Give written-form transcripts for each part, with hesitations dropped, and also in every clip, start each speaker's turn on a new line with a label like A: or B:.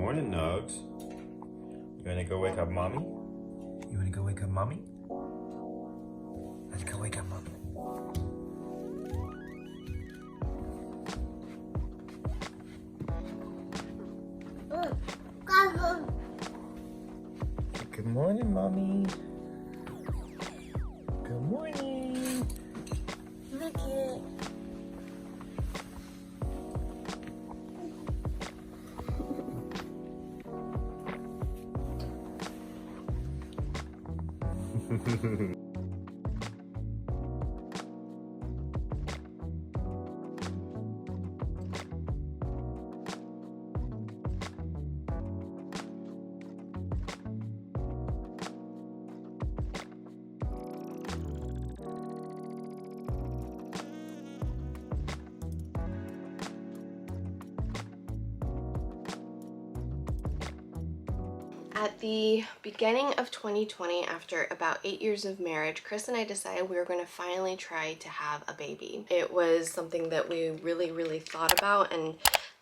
A: morning, Nugs. You wanna go wake up mommy? You wanna go wake up mommy? Let's go wake up mommy. Good morning, mommy. Good morning.
B: At the beginning of 2020, after about 8 years of marriage, Chris and I decided we were going to finally try to have a baby. It was something that we really thought about and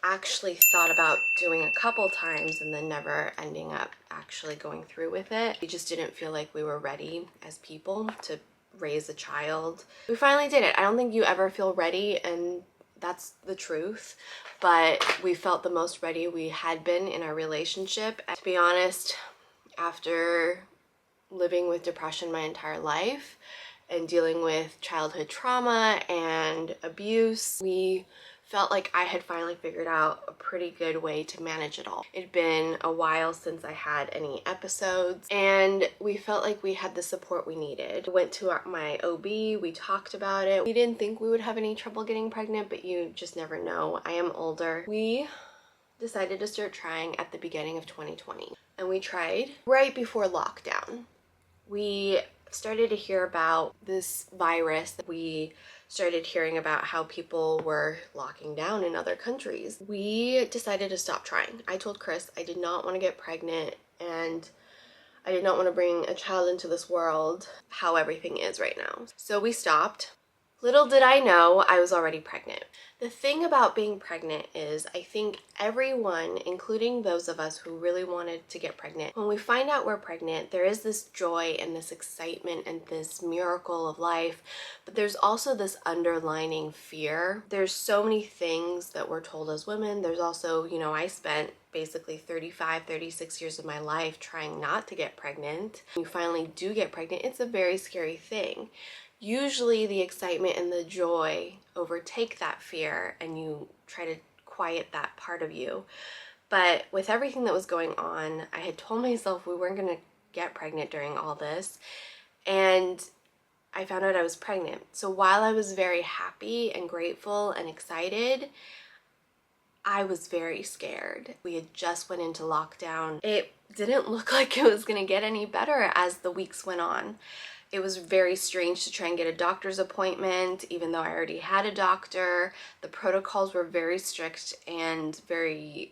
B: actually thought about doing a couple times and then never ending up actually going through with it. We just didn't feel like we were ready as people to raise a child. We finally did it. I don't think you ever feel ready, and that's the truth, but we felt the most ready we had been in our relationship. And to be honest, after living with depression my entire life and dealing with childhood trauma and abuse, we felt like I had finally figured out a pretty good way to manage it all. It'd been a while since I had any episodes, and we felt like we had the support we needed. We went to my OB, we talked about it. We didn't think we would have any trouble getting pregnant, but you just never know. I am older. We decided to start trying at the beginning of 2020, and we tried right before lockdown. We started to hear about this virus. We started hearing about how people were locking down in other countries. We decided to stop trying. I told Chris I did not want to get pregnant, and I did not want to bring a child into this world how everything is right now. So we stopped. Little did I know I was already pregnant. The thing about being pregnant is I think everyone, including those of us who really wanted to get pregnant, when we find out we're pregnant, there is this joy and this excitement and this miracle of life, but there's also this underlining fear. There's so many things that we're told as women. There's also, you know, I spent basically 36 years of my life trying not to get pregnant. When you finally do get pregnant, it's a very scary thing. Usually the excitement and the joy overtake that fear, and you try to quiet that part of you. But with everything that was going on, I had told myself we weren't going to get pregnant during all this, and I found out I was pregnant. So while I was very happy and grateful and excited, I was very scared. We had just went into lockdown. It didn't look like it was going to get any better as the weeks went on. It was very strange to try and get a doctor's appointment, even though I already had a doctor. The protocols were very strict and very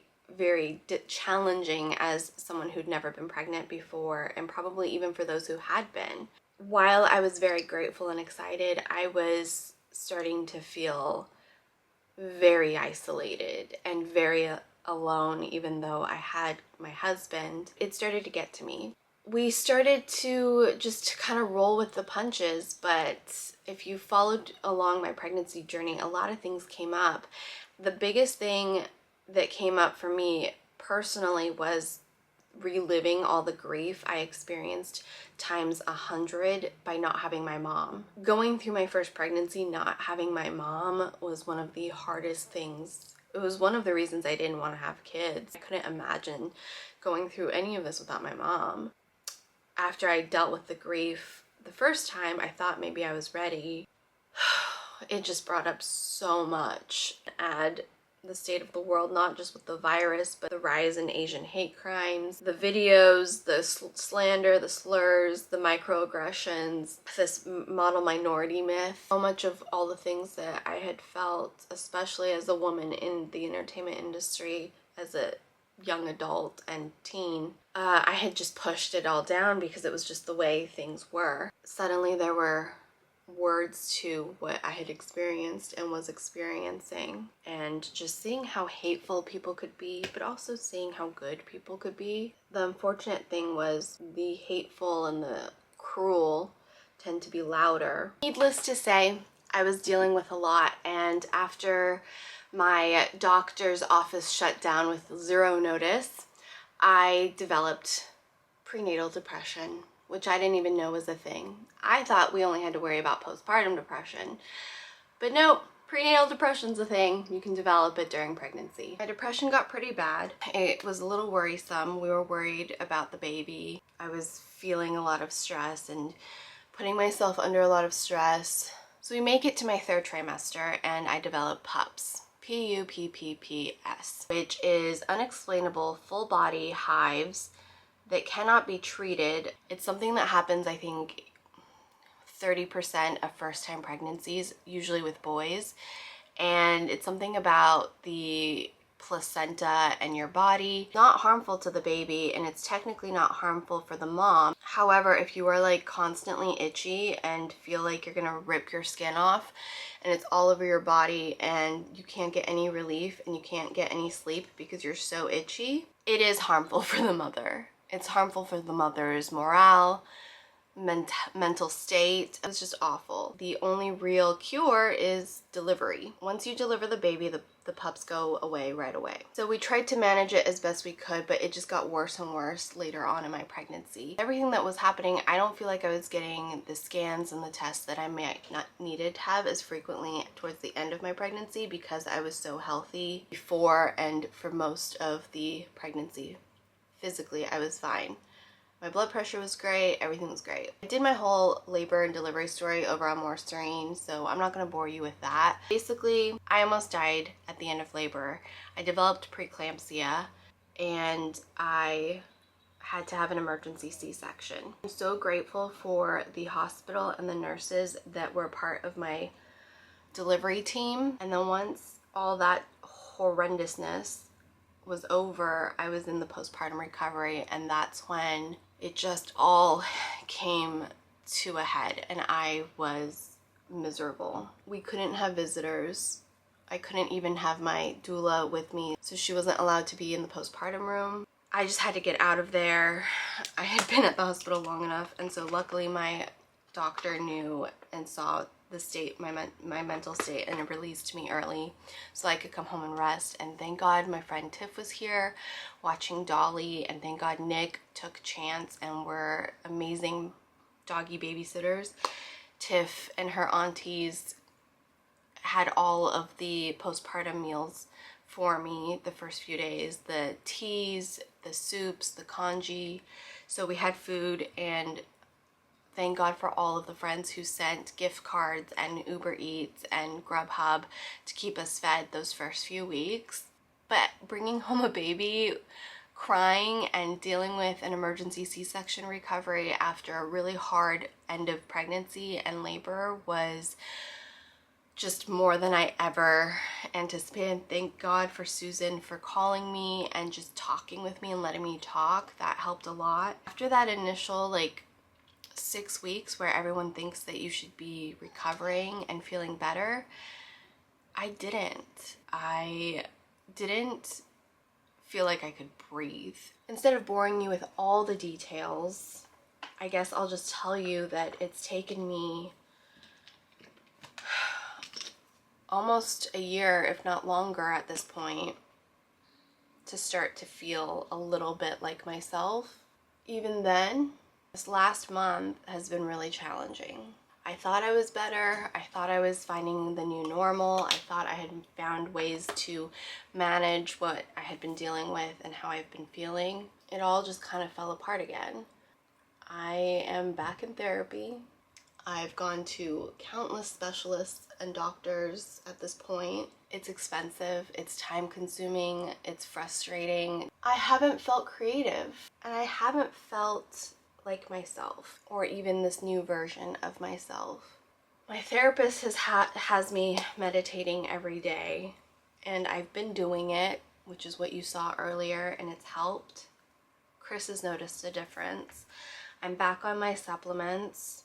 B: challenging as someone who'd never been pregnant before, and probably even for those who had been. While I was very grateful and excited, I was starting to feel very isolated and very alone, even though I had my husband. It started to get to me. We started to just kind of roll with the punches, but if you followed along my pregnancy journey, a lot of things came up. The biggest thing that came up for me personally was reliving all the grief I experienced times 100 by not having my mom. Going through my first pregnancy, not having my mom was one of the hardest things. It was one of the reasons I didn't want to have kids. I couldn't imagine going through any of this without my mom. After I dealt with the grief the first time, I thought maybe I was ready. It just brought up so much. Add the state of the world, not just with the virus, but the rise in Asian hate crimes, the videos, the slander, the slurs, the microaggressions, this model minority myth. So much of all the things that I had felt, especially as a woman in the entertainment industry, as a young adult and teen, I had just pushed it all down because it was just the way things were. Suddenly there were words to what I had experienced and was experiencing, and just seeing how hateful people could be, but also seeing how good people could be. The unfortunate thing was the hateful and the cruel tend to be louder. Needless to say, I was dealing with a lot, and after my doctor's office shut down with 0 notice, I developed prenatal depression, which I didn't even know was a thing. I thought we only had to worry about postpartum depression, but no, prenatal depression's a thing. You can develop it during pregnancy. My depression got pretty bad. It was a little worrisome. We were worried about the baby. I was feeling a lot of stress and putting myself under a lot of stress. So we make it to my 3rd trimester and I develop PUPS. PUPPPS, which is unexplainable full body hives that cannot be treated. It's something that happens, I think, 30% of first-time pregnancies, usually with boys. And it's something about the placenta and your body. Not harmful to the baby, and it's technically not harmful for the mom. However, if you are like constantly itchy and feel like you're gonna rip your skin off and it's all over your body and you can't get any relief and you can't get any sleep because you're so itchy, it is harmful for the mother. It's harmful for the mother's morale, mental state. It's just awful. The only real cure is delivery. Once you deliver the baby, the pups go away right away. So we tried to manage it as best we could, but it just got worse and worse later on in my pregnancy. Everything that was happening, I don't feel like I was getting the scans and the tests that I might not needed to have as frequently towards the end of my pregnancy because I was so healthy before and for most of the pregnancy. Physically, I was fine. My blood pressure was great, everything was great. I did my whole labor and delivery story over on more Serein, so I'm not gonna bore you with that. Basically, I almost died at the end of labor. I developed preeclampsia and I had to have an emergency C-section. I'm so grateful for the hospital and the nurses that were part of my delivery team. And then once all that horrendousness was over, I was in the postpartum recovery, and that's when it just all came to a head and I was miserable. We couldn't have visitors. I couldn't even have my doula with me, so she wasn't allowed to be in the postpartum room. I just had to get out of there. I had been at the hospital long enough, and so luckily my doctor knew and saw the state, my mental state, and it released me early so I could come home and rest. And thank God my friend Tiff was here watching Dolly, and thank God Nick took chance and were amazing doggy babysitters. Tiff and her aunties had all of the postpartum meals for me the first few days, the teas, the soups, the congee. So we had food, and thank God for all of the friends who sent gift cards and Uber Eats and Grubhub to keep us fed those first few weeks. But bringing home a baby, crying, and dealing with an emergency C-section recovery after a really hard end of pregnancy and labor was just more than I ever anticipated. Thank God for Susan for calling me and just talking with me and letting me talk. That helped a lot. After that initial 6 weeks where everyone thinks that you should be recovering and feeling better, I didn't feel like I could breathe. Instead of boring you with all the details, I guess I'll just tell you that it's taken me almost a year, if not longer at this point, to start to feel a little bit like myself. Even then, this last month has been really challenging. I thought I was better. I thought I was finding the new normal. I thought I had found ways to manage what I had been dealing with and how I've been feeling. It all just kind of fell apart again. I am back in therapy. I've gone to countless specialists and doctors at this point. It's expensive, it's time consuming, it's frustrating. I haven't felt creative, and I haven't felt like myself, or even this new version of myself. My therapist has me meditating every day, and I've been doing it, which is what you saw earlier, and it's helped. Chris has noticed a difference. I'm back on my supplements,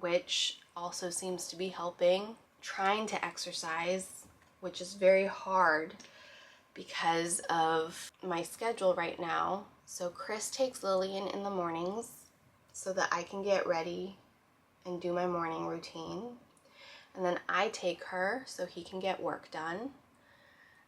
B: which also seems to be helping. Trying to exercise, which is very hard because of my schedule right now. So Chris takes Lillian in the mornings so that I can get ready and do my morning routine. And then I take her so he can get work done.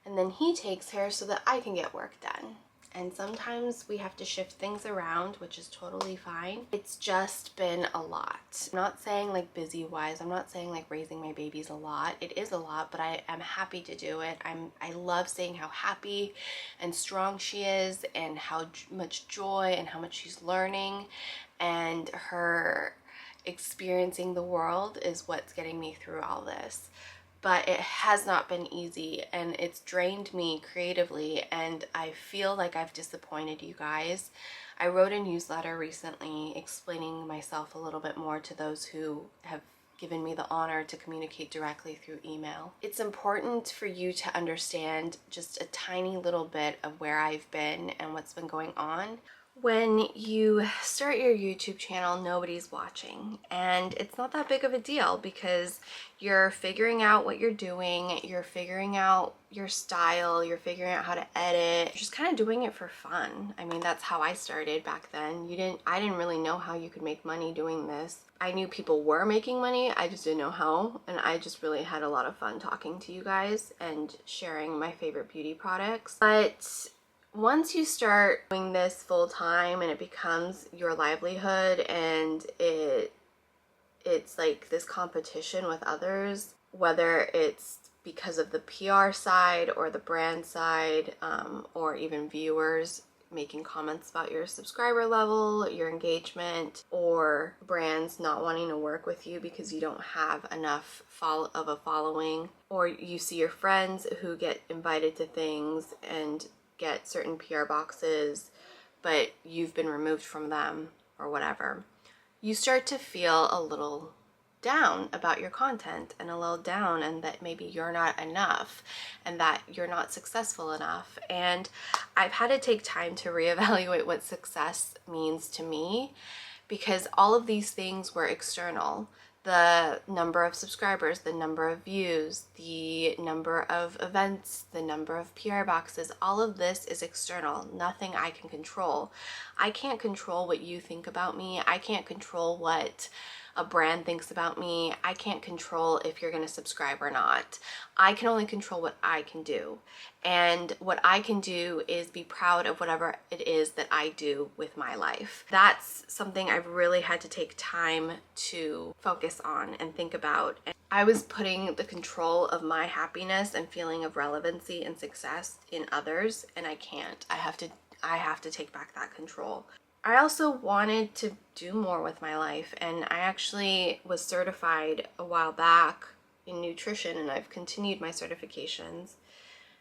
B: And then he takes her so that I can get work done. And sometimes we have to shift things around, which is totally fine. It's just been a lot. I'm not saying like busy wise, I'm not saying like raising my baby's a lot. It is a lot, but I am happy to do it. I love seeing how happy and strong she is, and how much joy and how much she's learning, and her experiencing the world is what's getting me through all this. But it has not been easy, and it's drained me creatively, and I feel like I've disappointed you guys. I wrote a newsletter recently explaining myself a little bit more to those who have given me the honor to communicate directly through email. It's important for you to understand just a tiny little bit of where I've been and what's been going on. When you start your YouTube channel, nobody's watching, and it's not that big of a deal because you're figuring out what you're doing, you're figuring out your style, you're figuring out how to edit, you're just kind of doing it for fun. I mean, that's how I started back then. I didn't really know how you could make money doing this. I knew people were making money, I just didn't know how, and I just really had a lot of fun talking to you guys and sharing my favorite beauty products. But once you start doing this full time and it becomes your livelihood, and it's like this competition with others, whether it's because of the PR side or the brand side, or even viewers making comments about your subscriber level, your engagement, or brands not wanting to work with you because you don't have enough of a following, or you see your friends who get invited to things and get certain PR boxes, but you've been removed from them or whatever, you start to feel a little down about your content, and a little down, and that maybe you're not enough and that you're not successful enough. And I've had to take time to reevaluate what success means to me, because all of these things were external. The number of subscribers, the number of views, the number of events, the number of PR boxes, all of this is external. Nothing I can control. I can't control what you think about me. I can't control what a brand thinks about me. I can't control if you're going to subscribe or not. I can only control what I can do. And what I can do is be proud of whatever it is that I do with my life. That's something I've really had to take time to focus on and think about. And I was putting the control of my happiness and feeling of relevancy and success in others, and I can't. I have to take back that control. I also wanted to do more with my life, and I actually was certified a while back in nutrition, and I've continued my certifications.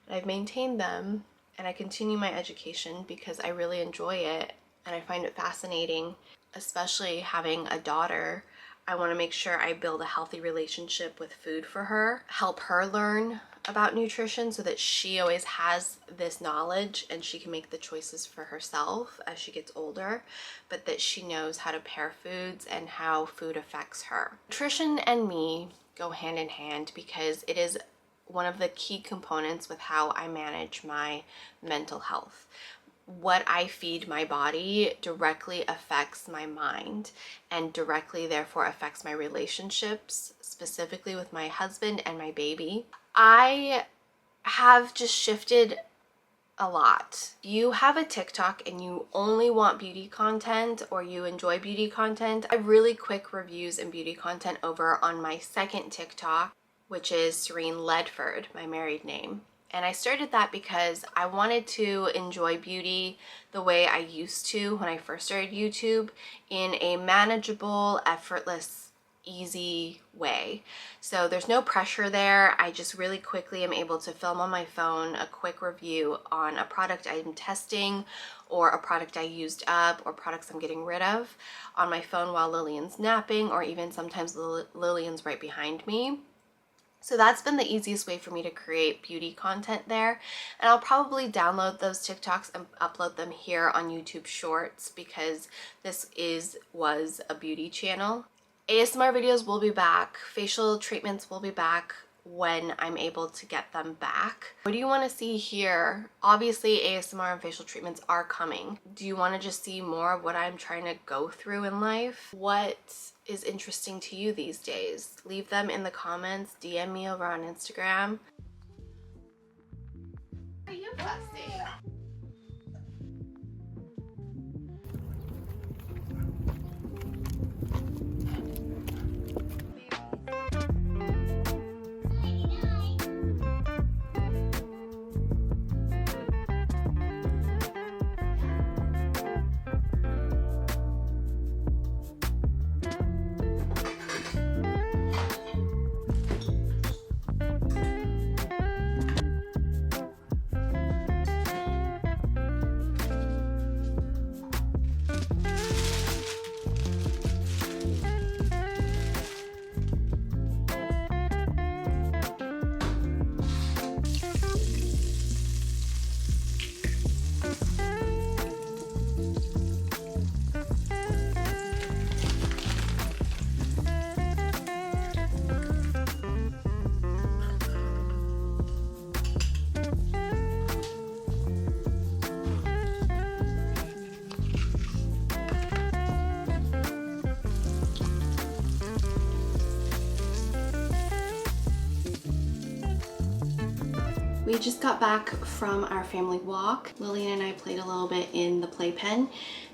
B: I've maintained them, and I continue my education because I really enjoy it and I find it fascinating, especially having a daughter. I want to make sure I build a healthy relationship with food for her, help her learn about nutrition so that she always has this knowledge and she can make the choices for herself as she gets older, but that she knows how to pair foods and how food affects her. Nutrition and me go hand in hand because it is one of the key components with how I manage my mental health. What I feed my body directly affects my mind, and directly therefore affects my relationships, specifically with my husband and my baby. I have just shifted a lot. You have a TikTok and you only want beauty content, or you enjoy beauty content. I have really quick reviews and beauty content over on my second TikTok, which is Serein Ledford, my married name. And I started that because I wanted to enjoy beauty the way I used to when I first started YouTube, in a manageable, effortless, easy way. So there's no pressure there. I just really quickly am able to film on my phone a quick review on a product I'm testing, or a product I used up, or products I'm getting rid of on my phone while Lillian's napping, or even sometimes Lillian's right behind me. So that's been the easiest way for me to create beauty content there. And I'll probably download those TikToks and upload them here on YouTube Shorts, because this was a beauty channel. ASMR videos will be back. Facial treatments will be back when I'm able to get them back. What do you want to see here? Obviously ASMR and facial treatments are coming. Do you want to just see more of what I'm trying to go through in life? What is interesting to you these days? Leave them in the comments, DM me over on Instagram. Are you busting? We just got back from our family walk. Lillian and I played a little bit in the playpen,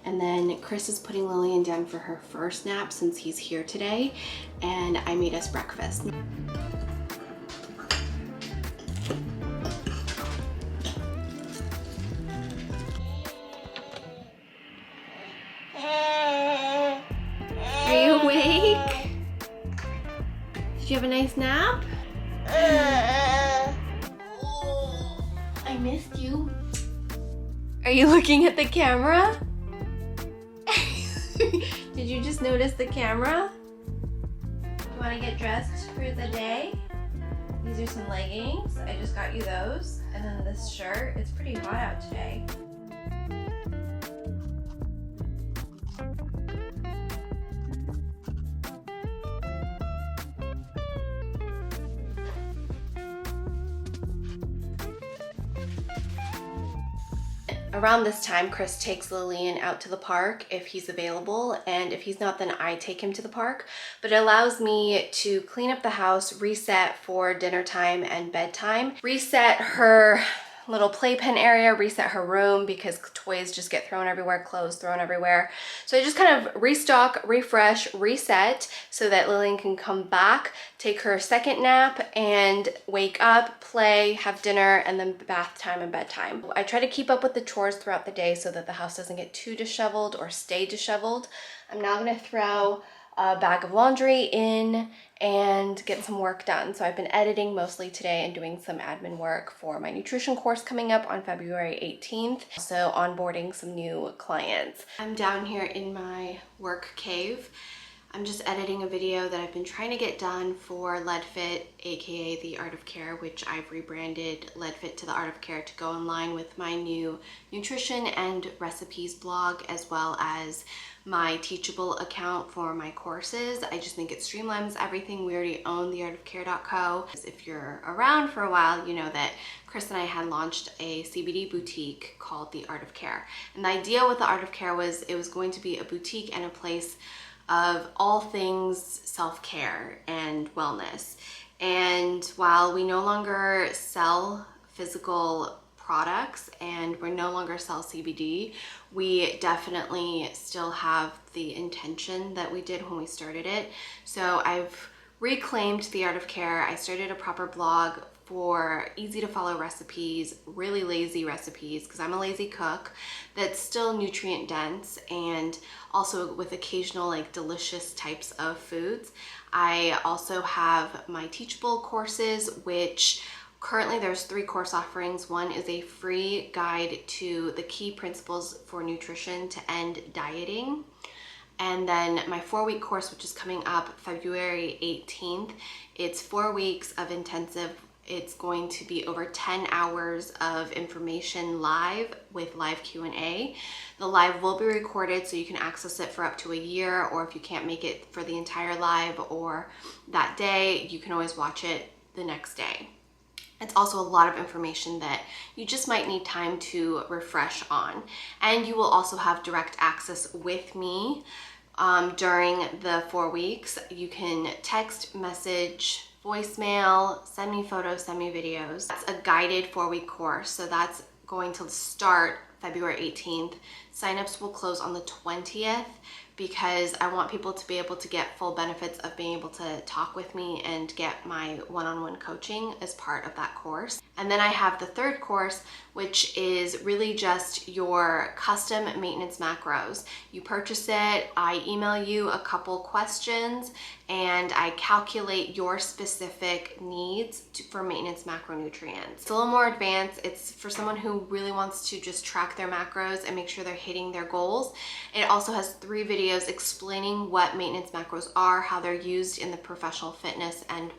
B: and then Chris is putting Lillian down for her first nap since he's here today, and I made us breakfast. Are you awake? Did you have a nice nap? I missed you. Are you looking at the camera? Did you just notice the camera? You want to get dressed for the day? These are some leggings. I just got you those. And then this shirt. It's pretty hot out today. Around this time, Chris takes Lillian out to the park if he's available, and if he's not, then I take him to the park. But it allows me to clean up the house, reset for dinner time and bedtime, reset her little playpen area, reset her room because toys just get thrown everywhere, clothes thrown everywhere. So I just kind of restock, refresh, reset so that Lillian can come back, take her second nap, and wake up, play, have dinner, and then bath time and bedtime. I try to keep up with the chores throughout the day so that the house doesn't get too disheveled or stay disheveled. I'm now gonna throw a bag of laundry in and get some work done. So I've been editing mostly today and doing some admin work for my nutrition course coming up on February 18th. So onboarding some new clients. I'm down here in my work cave. I'm just editing a video that I've been trying to get done for LeadFit, aka The Art of Care, which I've rebranded LeadFit to The Art of Care to go in line with my new nutrition and recipes blog, as well as my Teachable account for my courses. I just think it streamlines everything. We already own theartofcare.co. If you're around for a while, you know that Chris and I had launched a CBD boutique called The Art of Care. And the idea with The Art of Care was it was going to be a boutique and a place of all things self-care and wellness. And while we no longer sell physical products and we no longer sell CBD, we definitely still have the intention that we did when we started it. So I've reclaimed The Art of Care. I started a proper blog for easy to follow recipes, really lazy recipes, because I'm a lazy cook, that's still nutrient dense and also with occasional like delicious types of foods. I also have my Teachable courses, which currently there's 3 course offerings. One is a free guide to the key principles for nutrition to end dieting. And then my 4-week course, which is coming up February 18th, it's 4 weeks of intensive It's going to be over 10 hours of information live with live Q&A. The live will be recorded so you can access it for up to a year, or if you can't make it for the entire live or that day, you can always watch it the next day. It's also a lot of information that you just might need time to refresh on. And you will also have direct access with me during the 4 weeks. You can text, message, voicemail, send me photos, send me videos. That's a guided 4-week course. So that's going to start February 18th. Signups will close on the 20th because I want people to be able to get full benefits of being able to talk with me and get my one-on-one coaching as part of that course. And then I have the third course, which is really just your custom maintenance macros. You purchase it, I email you a couple questions, and I calculate your specific needs for maintenance macronutrients. It's a little more advanced. It's for someone who really wants to just track their macros and make sure they're hitting their goals. It also has 3 videos explaining what maintenance macros are, how they're used in the professional fitness and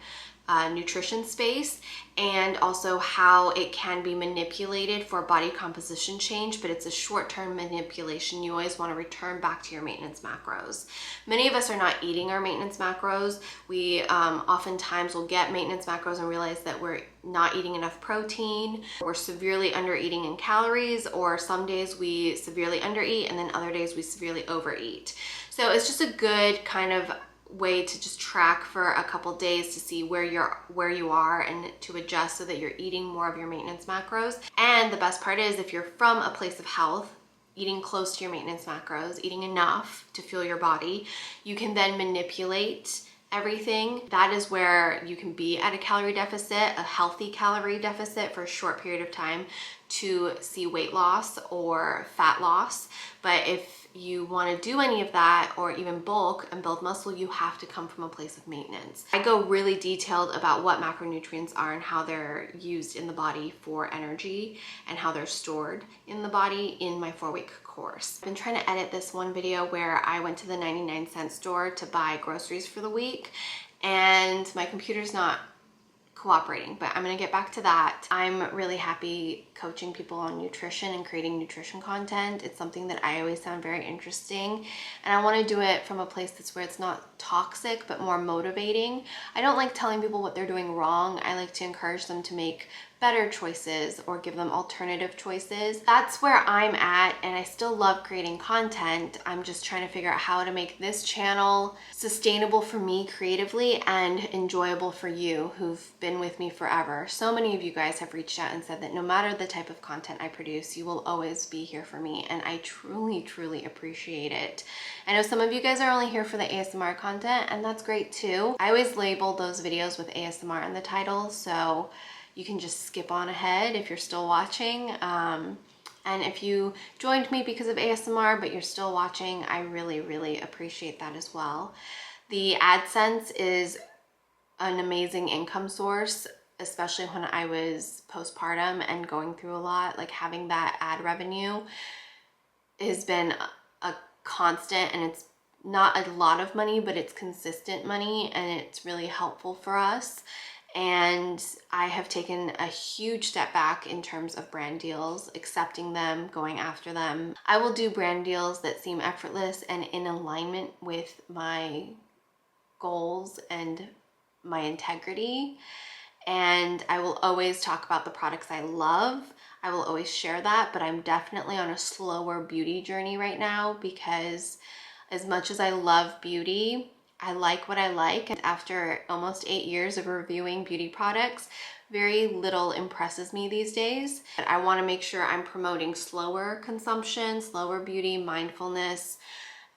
B: nutrition space, and also how it can be manipulated for body composition change, but it's a short-term manipulation. You always want to return back to your maintenance macros. Many of us are not eating our maintenance macros. We oftentimes will get maintenance macros and realize that we're not eating enough protein, we're severely under eating in calories, or some days we severely undereat and then other days we severely overeat. So it's just a good kind of way to just track for a couple days to see where you are and to adjust so that you're eating more of your maintenance macros. And the best part is, if you're from a place of health, eating close to your maintenance macros, eating enough to fuel your body, you can then manipulate everything. That is where you can be at a calorie deficit, a healthy calorie deficit for a short period of time to see weight loss or fat loss. But if you want to do any of that or even bulk and build muscle, you have to come from a place of maintenance. I go really detailed about what macronutrients are and how they're used in the body for energy and how they're stored in the body in my 4-week course. I've been trying to edit this one video where I went to the 99-cent store to buy groceries for the week, and my computer's not cooperating, but I'm gonna get back to that. I'm really happy coaching people on nutrition and creating nutrition content. It's something that I always found very interesting, and I want to do it from a place that's where it's not toxic but more motivating. I don't like telling people what they're doing wrong. I like to encourage them to make better choices or give them alternative choices. That's where I'm at, and I still love creating content. I'm just trying to figure out how to make this channel sustainable for me creatively and enjoyable for you who've been with me forever. So many of you guys have reached out and said that no matter the type of content I produce, you will always be here for me, and I truly, truly appreciate it. I know some of you guys are only here for the ASMR content, and that's great too. I always label those videos with ASMR in the title, so you can just skip on ahead if you're still watching. And if you joined me because of ASMR, but you're still watching, I really, really appreciate that as well. The AdSense is an amazing income source, especially when I was postpartum and going through a lot. Like, having that ad revenue has been a constant, and it's not a lot of money, but it's consistent money, and it's really helpful for us. And I have taken a huge step back in terms of brand deals, accepting them, going after them. I will do brand deals that seem effortless and in alignment with my goals and my integrity. And I will always talk about the products I love. I will always share that, but I'm definitely on a slower beauty journey right now, because as much as I love beauty, I like what I like. And after almost 8 years of reviewing beauty products, very little impresses me these days. But I want to make sure I'm promoting slower consumption, slower beauty, mindfulness,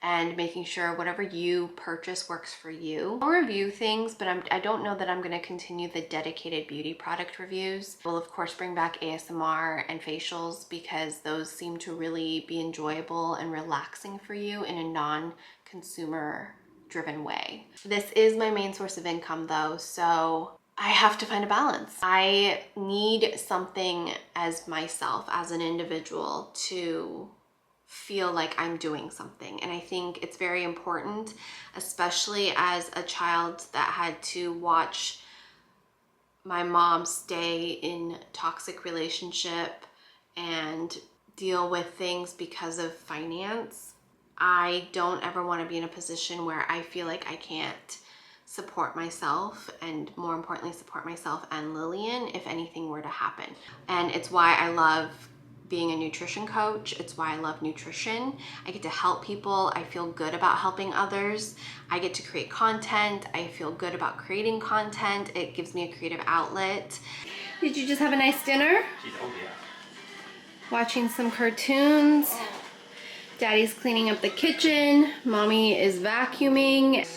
B: and making sure whatever you purchase works for you. I'll review things, but I don't know that I'm going to continue the dedicated beauty product reviews. We'll of course bring back ASMR and facials, because those seem to really be enjoyable and relaxing for you in a non-consumer driven way. This is my main source of income though, so I have to find a balance. I need something as myself, as an individual, to feel like I'm doing something. And I think it's very important, especially as a child that had to watch my mom stay in toxic relationship and deal with things because of finance. I don't ever want to be in a position where I feel like I can't support myself, and more importantly support myself and Lillian if anything were to happen. And it's why I love being a nutrition coach. It's why I love nutrition. I get to help people. I feel good about helping others. I get to create content. I feel good about creating content. It gives me a creative outlet. Did you just have a nice dinner?
A: Oh yeah.
B: Watching some cartoons. Daddy's cleaning up the kitchen. Mommy is vacuuming.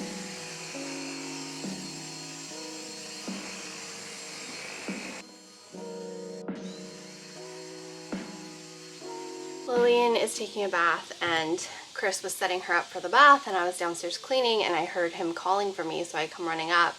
B: Lillian is taking a bath and Chris was setting her up for the bath, and I was downstairs cleaning and I heard him calling for me, so I come running up.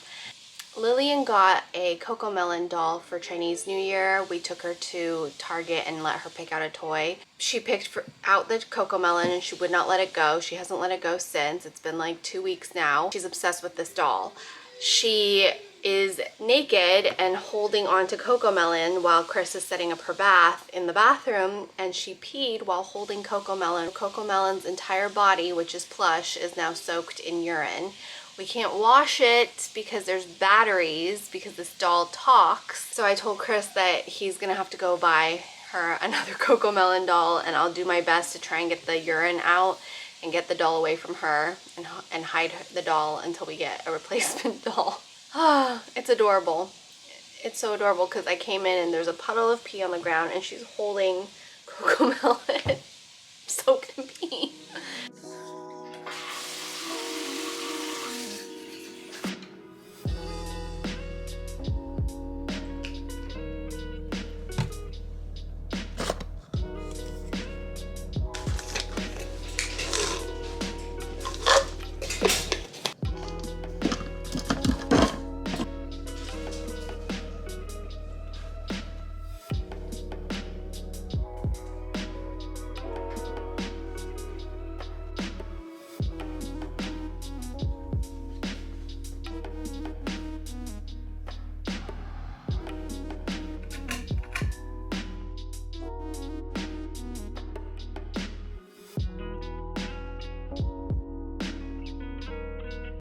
B: Lillian got a Cocomelon doll for Chinese New Year. We took her to Target and let her pick out a toy. She picked out the Cocomelon and she would not let it go. She hasn't let it go since. It's been like 2 weeks now. She's obsessed with this doll. She is naked and holding on to Cocomelon while Chris is setting up her bath in the bathroom, and she peed while holding Cocomelon. Cocomelon's entire body, which is plush, is now soaked in urine. We can't wash it because there's batteries, because this doll talks. So I told Chris that he's gonna have to go buy her another Cocomelon doll, and I'll do my best to try and get the urine out and get the doll away from her and hide the doll until we get a replacement doll. Ah, it's adorable. It's so adorable because I came in and there's a puddle of pee on the ground and she's holding Cocomelon soaked in pee.